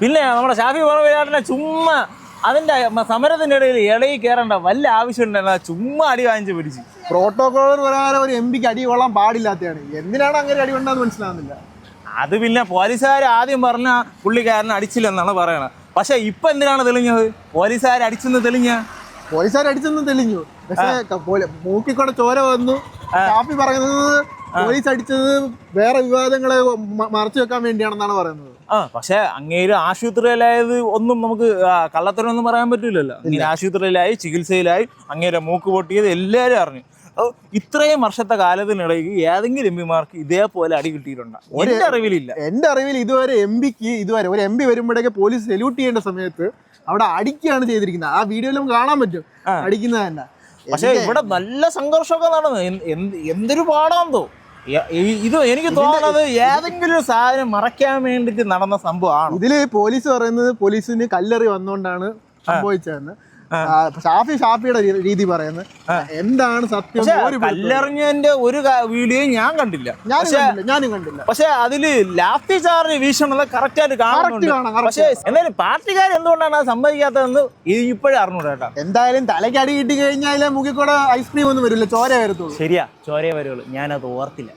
പിന്നെ നമ്മുടെ ഷാഫി പറമ്പിലാട്ടിനെ ചുമ്മാ അതിന്റെ സമരത്തിന്റെ ഇടയിൽ ഇടയിൽ കയറേണ്ട വല്ല ആവശ്യമുണ്ടോ? ചുമ്മാ അടി വാങ്ങിച്ച് പിടിച്ച്. പ്രോട്ടോകോൾ പ്രകാരം ഒരു എം പിക്ക് അടി കൊള്ളാൻ പാടില്ലാത്തതാണ്. എന്തിനാണ് അങ്ങനെ അടി കൊണ്ടാന്ന് മനസ്സിലാവുന്നില്ല. അത് പിന്നെ പോലീസുകാർ ആദ്യം പറഞ്ഞ പുള്ളിക്കാരനെ അടിച്ചില്ലെന്നാണ് പറയണത്. പക്ഷെ ഇപ്പൊ എന്തിനാണ് തെളിഞ്ഞത്? പോലീസുകാർ അടിച്ചെന്ന് തെളിഞ്ഞു. പക്ഷെ മൂക്കിക്കൂടെ ചോര വന്നു. ഷാഫി പറയുന്നത് പോലീസ് അടിച്ചത് വേറെ വിവാദങ്ങളെ മറച്ചു വെക്കാൻ വേണ്ടിയാണെന്നാണ് പറയുന്നത്. പക്ഷെ അങ്ങേര് ആശുപത്രിയിലായത് ഒന്നും നമുക്ക് കള്ളത്തരമൊന്നും പറയാൻ പറ്റില്ലല്ലോ. അങ്ങനെ ആശുപത്രിയിലായി, ചികിത്സയിലായി, അങ്ങേരെ മൂക്ക് പൊട്ടിയത് എല്ലാവരും അറിഞ്ഞു. ഇത്രയും വർഷത്തെ കാലത്തിനിടയിൽ ഏതെങ്കിലും എം പിമാർക്ക് ഇതേപോലെ അടി കിട്ടിയിട്ടുണ്ടോ? എന്റെ അറിവിലില്ല. എന്റെ അറിവിൽ ഇതുവരെ ഒരു എം പി വരുമ്പോഴേക്ക് പോലീസ് സല്യൂട്ട് ചെയ്യേണ്ട സമയത്ത് അവിടെ അടിക്കുകയാണ് ചെയ്തിരിക്കുന്നത്. ആ വീഡിയോയിലും കാണാൻ പറ്റും അടിക്കുന്നത് തന്നെ. പക്ഷെ ഇവിടെ നല്ല സംഘർഷമൊക്കെ നടന്നു. എന്തൊരു പാടാന്തോ ഇത്. എനിക്ക് തോന്നുന്നത് ഏതെങ്കിലും ഒരു സാധനം മറയ്ക്കാൻ വേണ്ടിട്ട് നടന്ന സംഭവമാണ്. ഇതില് പോലീസ് പറയുന്നത് പോലീസിന് കല്ലെറി വന്നോണ്ടാണ് സംഭവിച്ചതെന്ന്. ഷാഫിയുടെ രീതി പറയുന്നത് എന്താണ് സത്യം? കല്ലെറിഞ്ഞതിന്റെ ഒരു വീഡിയോ ഞാൻ കണ്ടില്ല. ഞാനും കണ്ടില്ല. പക്ഷെ അതില് ലാത്തി ചാർജ് വീശണത് കറക്റ്റ് ആയിട്ട് കാണുന്നുണ്ട്. പക്ഷെ എന്നാലും പാർട്ടിക്കാർ എന്തുകൊണ്ടാണ് അത് സംഭവിക്കാത്തതെന്ന് ഇപ്പോഴും അറിഞ്ഞൂടാ കേട്ടോ. എന്തായാലും തലയ്ക്ക് അടി കിട്ടി കഴിഞ്ഞാൽ മുഖിൽ കൂടെ ഐസ്ക്രീം ഒന്നും വരില്ല, ചോര വരത്തുള്ളൂ. ശരിയാ, ചോരയെ വരുള്ളൂ. ഞാനത് ഓർത്തില്ല.